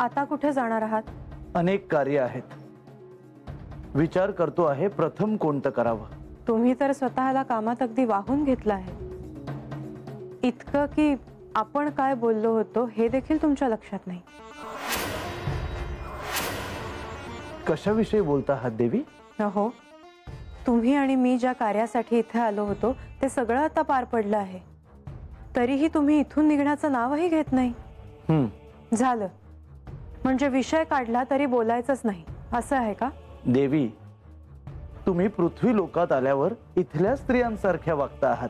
आता कुठे जाणार आहात? अनेक कार्य आहेत. विचार करतो आहे प्रथम कोणतं करावं. तुम्ही तर स्वतःला कामात अगदी वाहून घेतलं आहे, इतकं की आपण काय बोललो होतो हे देखील तुमच्या लक्षात नाही. कशाविषयी बोलता आहात देवी? हो, तुम्ही आणि मी ज्या कार्यासाठी इथे आलो होतो ते सगळं आता पार पडलं आहे, तरीही तुम्ही इथून निघण्याचं नावही घेत नाही. झालं म्हणजे विषय काढला तरी बोलायचंच नाही असं आहे का? देवी, तुम्ही पृथ्वी लोकात आल्यावर इथल्या स्त्रियांसारख्या वागता आहात.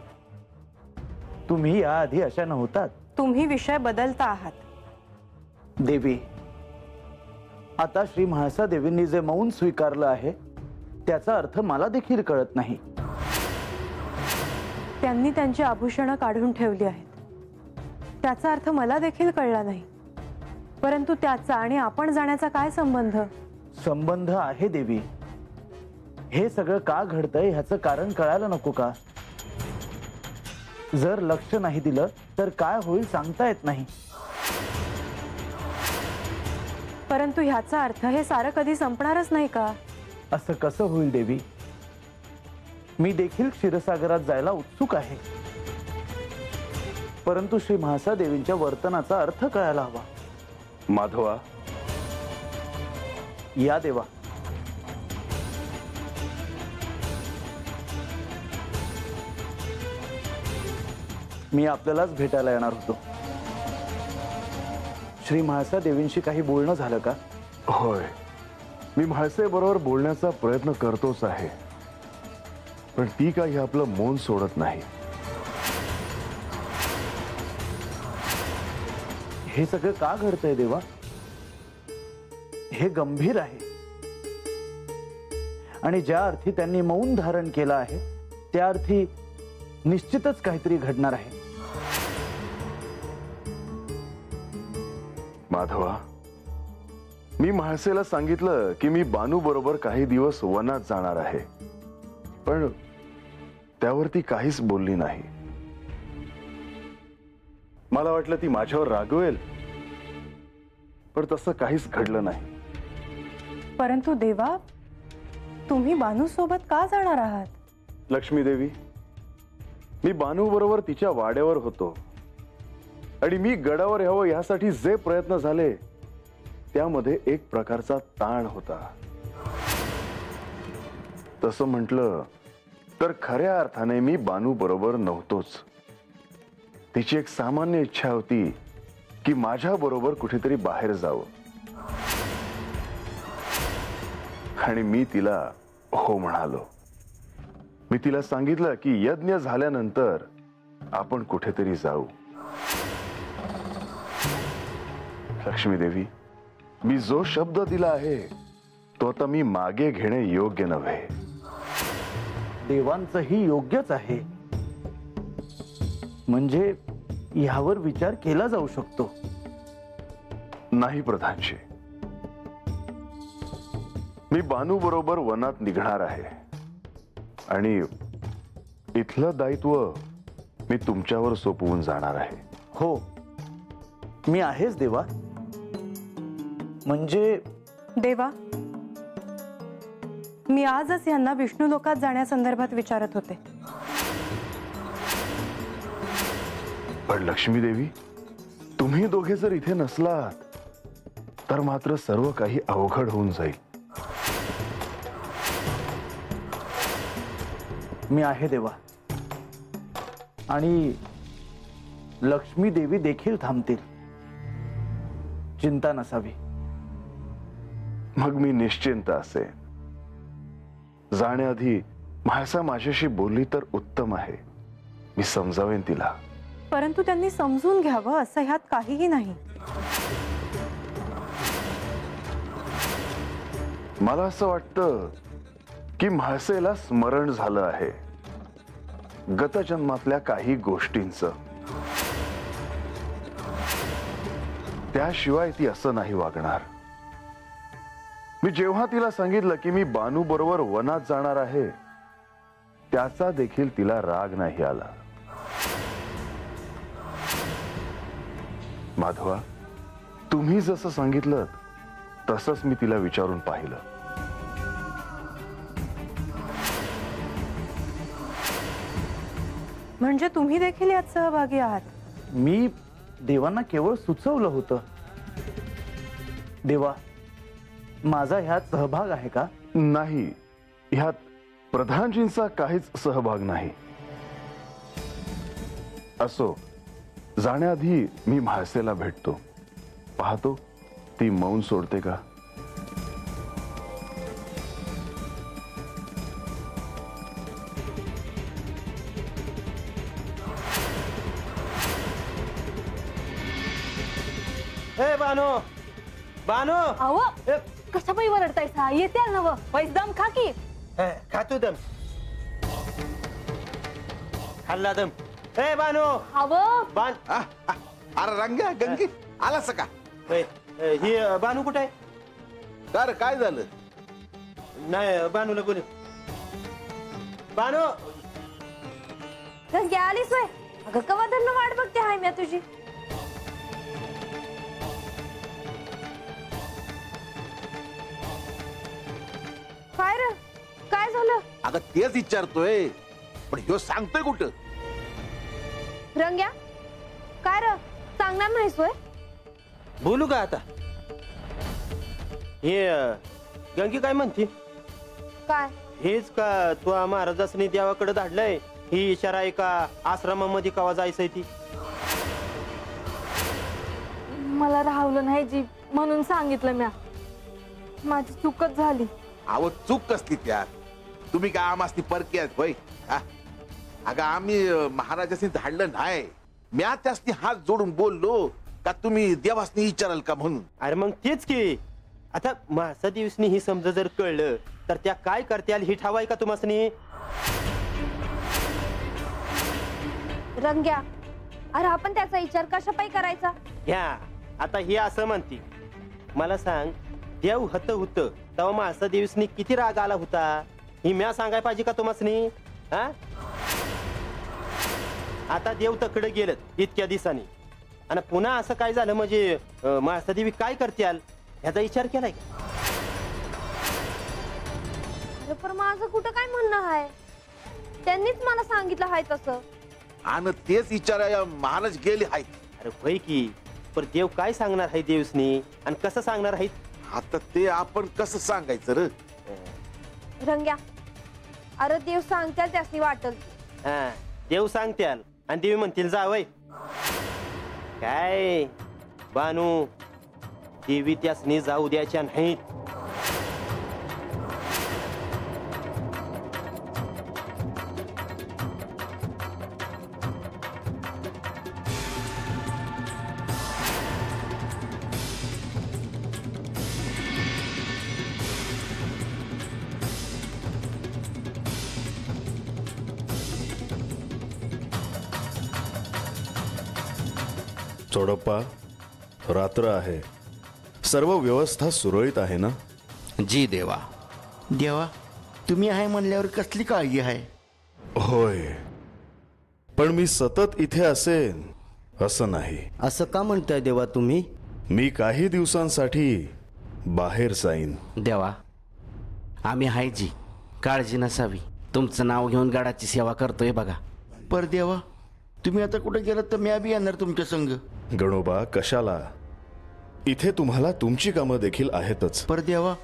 तुम्ही याआधी अशा नव्हतात. तुम्ही विषय बदलता आहात. देवी, आता श्री म्हाळसा देवींनी जे मौन स्वीकारलं आहे त्याचा अर्थ मला देखील कळत नाही. त्यांनी त्यांची आभूषणं काढून ठेवली आहेत, त्याचा अर्थ मला देखील कळला नाही. परंतु त्याचा आणि आपण जाण्याचा काय संबंध? संबंध आहे देवी. हे सगळं का घडतंय ह्याचं कारण कळायला नको का? जर लक्ष नाही दिलं तर काय होईल सांगता येत नाही. परंतु ह्याचा अर्थ हे सारं कधी संपणारच नाही का? असं कसं होईल देवी? मी देखील क्षीरसागरात जायला उत्सुक आहे, परंतु श्री म्हाळसा देवींच्या वर्तनाचा अर्थ कळायला हवा. माधवा, या देवा. मी आपल्यालाच भेटायला येणार होतो. श्री म्हाळसा देवींशी काही बोलणं झालं का? होय, मी म्हाळसे बरोबर बोलण्याचा प्रयत्न करतोच आहे, पण ती काही आपलं मौन सोडत नाही. हे सगळं का घडतंय देवा? हे गंभीर आहे आणि ज्या अर्थी त्यांनी मौन धारण केलं आहे त्या अर्थी निश्चितच काहीतरी घडणार आहे. माधवा, मी म्हाळसेला सांगितलं की मी बानू बरोबर काही दिवस वनात जाणार आहे, पण त्यावरती काहीच बोलली नाही. मला वाटलं ती माझ्यावर रागवेल, पण तसं काहीच घडलं नाही. परंतु देवा, तुम्ही बानू सोबत का जाणार आहात? लक्ष्मी देवी, मी बानू बरोबर तिच्या वाड्यावर होतो आणि मी गडावर यावं यासाठी जे प्रयत्न झाले त्यामध्ये एक प्रकारचा ताण होता. तसं म्हटलं तर खऱ्या अर्थाने मी बानू बरोबर नव्हतोच. तिची एक सामान्य इच्छा होती की माझ्या बरोबर कुठेतरी बाहेर जावं आणि मी तिला हो म्हणालो. मी तिला सांगितलं की यज्ञ झाल्यानंतर आपण कुठेतरी जाऊ. लक्ष्मी देवी, मी जो शब्द दिला आहे तो आता मी मागे घेणे योग्य नव्हे. देवांचंही योग्यच आहे, म्हणजे ह्यावर विचार केला जाऊ शकतो. नाही प्रधानजी, मी बानू बरोबर वनात निघणार आहे आणि इथलं दायित्व मी तुमच्यावर सोपवून जाणार आहे. हो, मी आहेच देवा. म्हणजे देवा, मी आजच यांना विष्णू लोकात जाण्यासंदर्भात विचारत होते. पण लक्ष्मी देवी, तुम्ही दोघे जर इथे नसलात तर मात्र सर्व काही अवघड होऊन जाईल. मी आहे देवा, आणि लक्ष्मी देवी देखील थांबतील. चिंता नसावी. मग मी निश्चिंत असेन. जाण्याआधी म्हाळसा माझ्याशी बोलली तर उत्तम आहे. मी समजावेन तिला. परंतु त्यांनी समजून घ्यावं असं ह्यात काहीही नाही. मला असं वाटतं की म्हाळसेला स्मरण झालं आहे गतजन्मातल्या काही गोष्टींचं. त्याशिवाय ती असं नाही वागणार. मी जेव्हा तिला सांगितलं की मी बानू बरोबर वनात जाणार आहे त्याचा देखील तिला राग नाही आला. माधवा, तुम्ही जसं सांगितलं तसंच मी तिला विचारून पाहिलं. म्हणजे तुम्ही देखील यात सहभागी आहात? मी देवांना केवळ सुचवलं होतं. देवा, माझा ह्यात सहभाग आहे का? नाही, ह्यात प्रधानजींचा काहीच सहभाग नाही. असो, जाण्याआधी मी म्हाळसेला भेटतो, पाहतो ती मौन सोडते का. ए बानो, बानो, अहो कशा पायी वरडतायसा? येते नव पैसदाम खा की. खातो दम, खाल्ला दम. ए बानो, अहो बान. अरे रंग्या गंगी आलास का? ही बानू कुठे आहे? कर काय झालं? नाही, बानूला बोल. बानो, गंग्या आलीस होय? अगं कवा धरण वाट बघते हाय मी तुझी. काय रे, काय झालं? अगं तेच विचारतोय, पण ह्यो सांगतोय कुठं? रंग्या काय रे, सांगणार नाहीस होय? बोलू का आता? हे गंगी काय म्हणते? काय हेच का तू महाराजासनी देवाकडे धाडलंय? ही इशारा आहे का आश्रमामध्ये कवा जायचंय ती? मला राहवलं नाही जी, म्हणून सांगितलं म्या. माझी चूकच झाली. अहो चूक कसली त्यात? तुम्ही काय आमासनी परकी आहेत होय? हा? अगं आम्ही महाराजासनी धाडलं नाही, म्या त्यासनी हात जोडून बोललो का तुम्ही देवासनी विचाराल का म्हणून. अरे मग तेच की, आता मासा दिवसनी ही समजा जर कळलं तर त्या काय करत्याल ही ठावाय का तुम्हासनी? रंग्या, अरे आपण त्याचा विचार कशा पायी करायचा? घ्या, आता ही असं म्हणती, मला सांग, देव हत होत तेव्हा मासा दिवसनी किती राग आला होता? ही म्या सांगाय पाहिजे का तुम्हासनी? हा, आता देव तकडे गेलं इतक्या दिवसांनी, आणि पुन्हा असं काय झालं म्हणजे मासा देवी काय करत्याल ह्याचा विचार केलाय का? अरे पण माझं कुठं काय म्हणणं आहे? त्यांनीच मला सांगितलं आहे तसं. आणि तेच विचाराया महाराज गेले आहेत. अरे होय की, पण देव काय सांगणार आहे देवसनी आणि कसं सांगणार आहेत? आता ते आपण कसं सांगायचं र? रंग्या, अरे देव सांगत्याल त्यासनी वाटल. हा, देव सांगत्याल आणि देवी म्हणतील जावय. काय बानू, देवी त्यासनी जाऊ द्यायच्या नाहीत. चोडप्पा, रात्र आहे, सर्व व्यवस्था सुरळीत आहे ना? जी देवा. देवा, तुम्ही आहे म्हणल्यावर कसली काळजी आहे? होय, पण मी सतत इथे असेन असं नाही. असं का म्हणताय देवा तुम्ही? मी काही दिवसांसाठी बाहेर जाईन. देवा, आम्ही हाय जी, काळजी नसावी. तुमचं नाव घेऊन गडाची सेवा करतोय बघा. पर देवा, तुम्ही आता कुठे गेलात तर मी बी येणार तुमच्या संग. गणोबा, कशाला? इथे तुम्हाला तुमची कामं देखील आहेतच. पर देवा,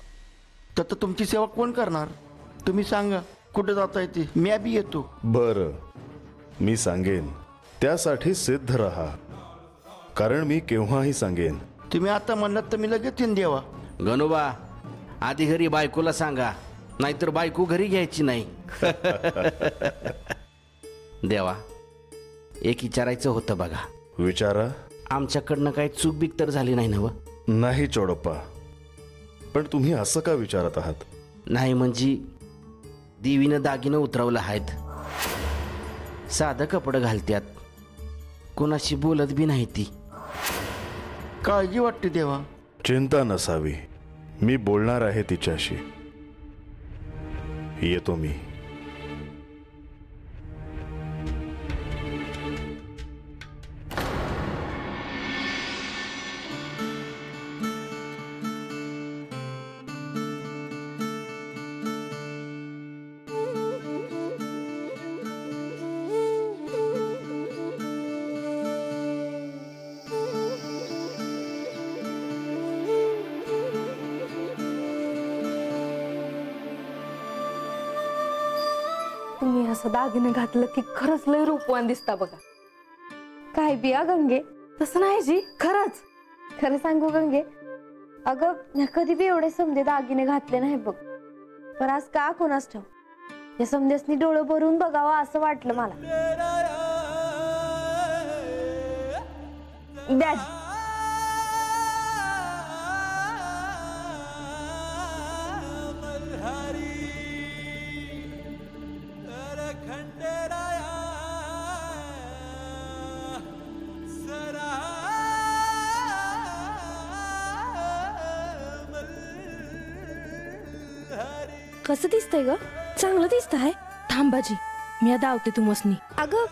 तर तुमची सेवा कोण करणार? तुम्ही सांगा कुठे जाता येते, मी बी येतो. बरं, मी सांगेन. त्यासाठी सिद्ध राहा, कारण मी केव्हाही सांगेन. तुम्ही आता म्हणलात तर मी लगेच येईन देवा. गणोबा, आधी घरी बायकोला सांगा, नाहीतर बायको घरी घ्यायची नाही. देवा, एक विचारायचं होतं बघा. विचारा. आमच्याकडनं काही चूक बिक तर झाली नाही ना? व नाही चोडप्पा, पण तुम्ही असं का विचारत आहात? नाही म्हणजे देवीनं दागिनं उतरवलं आहेत, साधं कपडं घालत्यात, कोणाशी बोलत बी नाही ती. काळजी वाटते देवा. चिंता नसावी, मी बोलणार आहे तिच्याशी. येतो मी. तुम्ही असं दागिने घातलं की खरंच लय रूपवान दिसता बघा. काय बिया गंगे, तसं नाही जी, खरंच. खरं सांगू गंगे, अगं मी कधी बी एवढे समजे दागिने घातले नाही बघ. पण आज का कोणास ठाव या समजेसनी डोळं भरून बघावं असं वाटलं मला. द्या. कसं दिसतंय ग? चांगलं दिसतंय. थांबाजी, मी दावते तुमसनी. अगं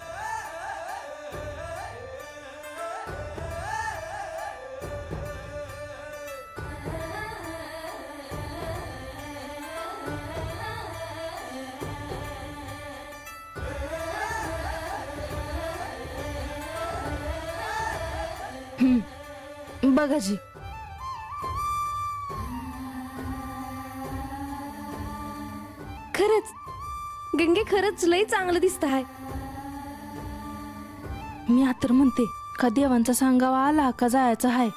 बघा जी, खरंच गंगे, खरंच लय चांगलं दिसत आहे. मी आता म्हणते का देवांचा सांगावा आला का जायचं आहे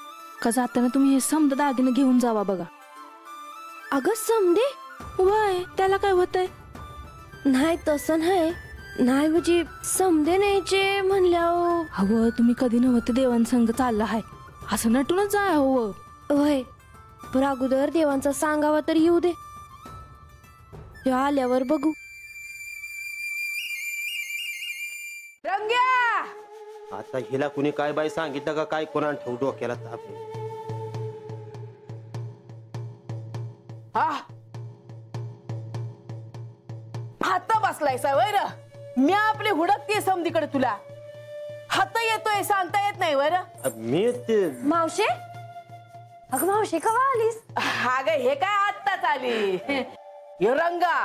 का जाताना तुम्ही हे समद दागिने घेऊन जावा बघा. अगं समदे, वय त्याला काय होतंय? नाही तसं नाही. नाही म्हणजे समदे न्यायचे म्हणल्यावर. हवं तुम्ही कधी नव्हते देवांसंग चालला आहे असं नटूनच जाय हवं. होय, पण अगोदर देवांचा सांगावा तर येऊ दे, तेव्हा आल्यावर बघू. आता हिला कुणी काय बाई सांगितलं का काय, कोणा ठेवू डोक्याला ताप. हात बसलायसा वैर, मी आपली हुडकते समधीकडे. तुला हात येतोय सांगता येत नाही वर. मी ते मावशे, अगं मावशे कवा आलीस? अगं हे काय आत्ताच आली. हे रंगा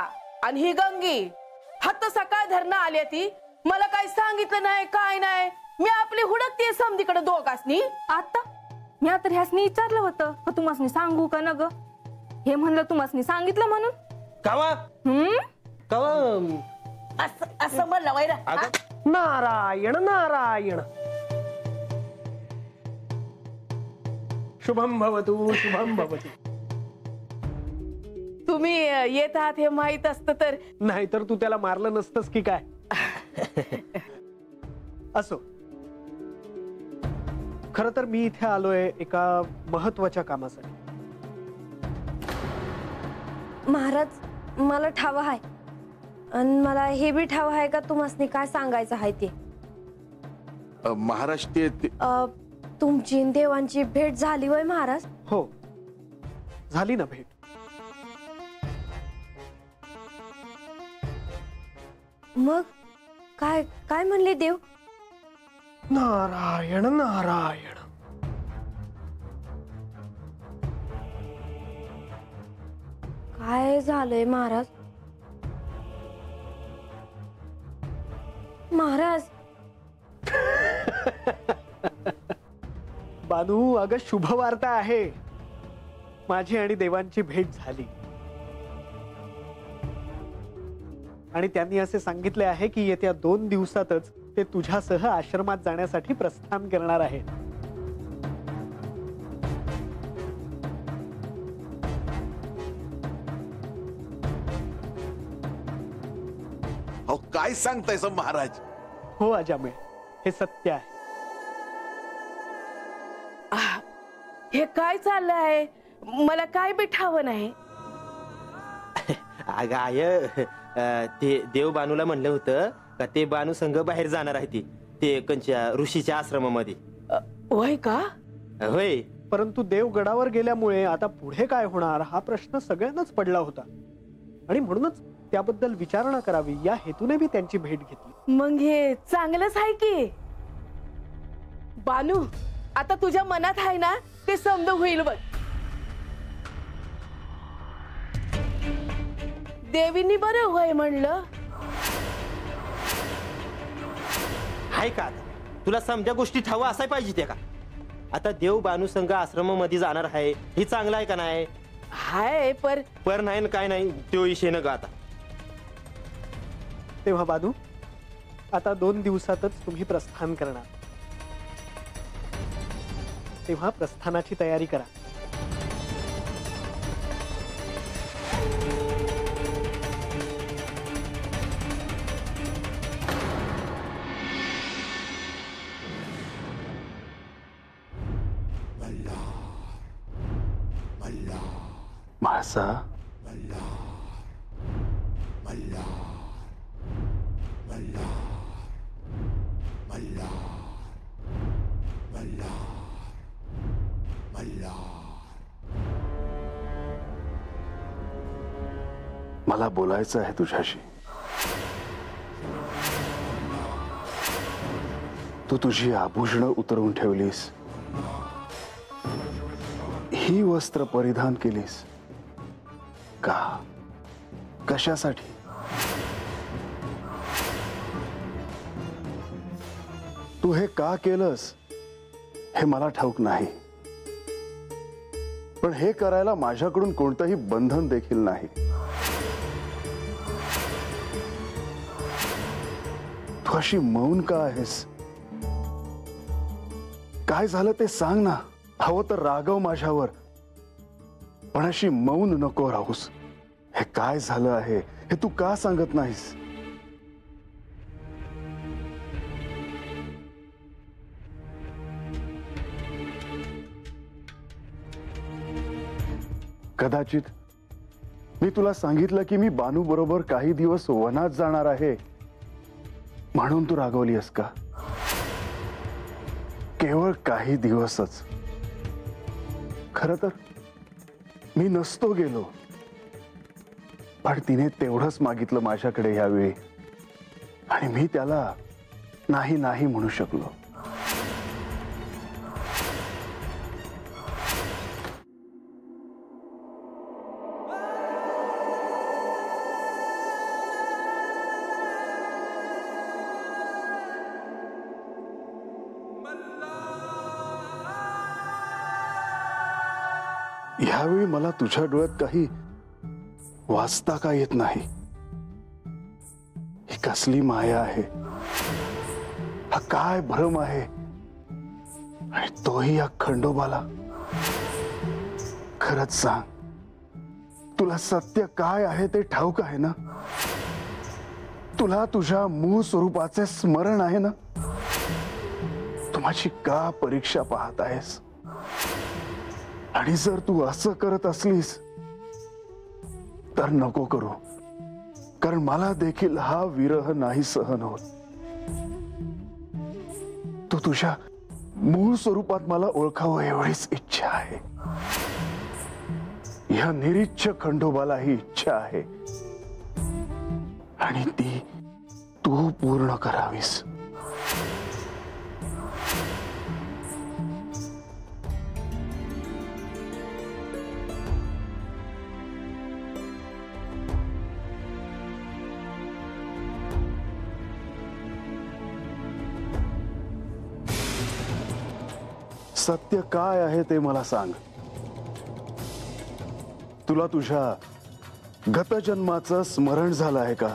आणि ही गंगी हात सकाळ धरणं आली ती, मला काही सांगितलं नाही काय नाही. मी आपली हुडकते समधीकडे दोघांनी. आता मी आता ह्यासनी विचारलं होतं का तुम्हासनी सांगू का न ग? हे म्हणलं तुम्हासनी सांगितलं म्हणून. कावा कावा असं म्हणलं वैर. नारायण नारायण. शुभम भवतु शुभम भवतु. तुम्ही येत आहात हे माहित असतं तर. नाहीतर तू त्याला मारलं नसतंस की काय. असो, खर तर मी इथे आलोय एका महत्वाच्या कामासाठी. महाराज, मला ठाव आहे आणि मला हे बी ठाव आहे का तुम्हासनी काय सांगायचं आहे ते. महाराज ते तुमची आणि देवांची भेट झाली वय महाराज? हो, झाली ना भेट. मग काय काय म्हणले देव? नारायण नारायण. काय झालंय महाराज? महाराज बानू, अगं शुभ वार्ता आहे. माझी आणि देवांची भेट झाली आणि त्यांनी असे सांगितले आहे की येत्या 2 दिवसातच ते तुझ्यासह आश्रमात जाण्यासाठी प्रस्थान करणार आहेत. अहो काय सांगताय महाराज? हो अजामे, हे सत्य आहे. हे काय चाललंय? मला काय बी ठाव नाही. अगं आय, ते देव बानूला म्हणलं होतं का ते बानू संघ बाहेर जाणार आहे ते कंच्या ऋषीच्या आश्रमामध्ये. होय का? होय. परंतु देव गडावर गेल्यामुळे आता पुढे काय होणार हा प्रश्न सगळ्यांनाच पडला होता आणि म्हणूनच त्याबद्दल विचारणा करावी या हेतूने मी त्यांची भेट घेतली. मग हे चांगलंच आहे की. बानू, आता तुझ्या मनात आहे ना ते समज होईल बघ. देवींनी बरं होय म्हणलं. हाय का? तुला समजा गोष्टी ठाव असाय पाहिजे त्या का? आता देव बानू संघ आश्रमामध्ये जाणार आहे, हे चांगलं आहे का नाही? हाय, पर नाही काय नाही, तो विषय न गा. आता तेव्हा बानू, आता 2 दिवसातच तुम्ही प्रस्थान करणार, तेव्हा प्रस्थानाची तयारी करा. म्हाळसा, मला बोलायचं आहे तुझ्याशी. तू तुझी आभूषणं उतरवून ठेवलीस, ही वस्त्र परिधान केलीस का? कशासाठी? तू हे का केलंस हे मला ठाऊक नाही, पण हे करायला माझ्याकडून कोणतंही बंधन देखील नाही. तू अशी मौन का आहेस? काय झालं ते सांग ना. हवं तर रागव माझ्यावर, पण अशी मौन नको राहूस. हे काय झालं आहे हे तू का सांगत नाहीस? कदाचित मी तुला सांगितलं की मी बानू बरोबर काही दिवस वनात जाणार आहे म्हणून तू रागवली आहेस का? केवळ काही दिवसच. खरं तर मी नसतो गेलो, पण तिने तेवढंच मागितलं माझ्याकडे यावेळी, आणि मी त्याला नाही नाही म्हणू शकलो. यावेळी मला तुझ्या डोळ्यात काही वाचता का येत नाही. ही कसली माया आहे, हा काय भ्रम आहे, आणि तोही या खंडोबाला. खरंच सांग, तुला सत्य काय आहे ते ठाऊक आहे ना? तुला तुझ्या मूळ स्वरूपाचे स्मरण आहे ना? तू माझी का परीक्षा पाहत आहेस? आणि जर तू असं करत असलीस तर नको करू, कारण मला देखील हा विरह नाही सहन होत. तू तुझ्या मूळ स्वरूपात मला ओळखावं एवढीच इच्छा आहे. या निरीच्छ खंडोबाला ही इच्छा आहे, आणि ती तू पूर्ण करावीस. सत्य काय आहे ते मला सांग. तुला तुझ्या गतजन्माचं स्मरण झालं आहे का?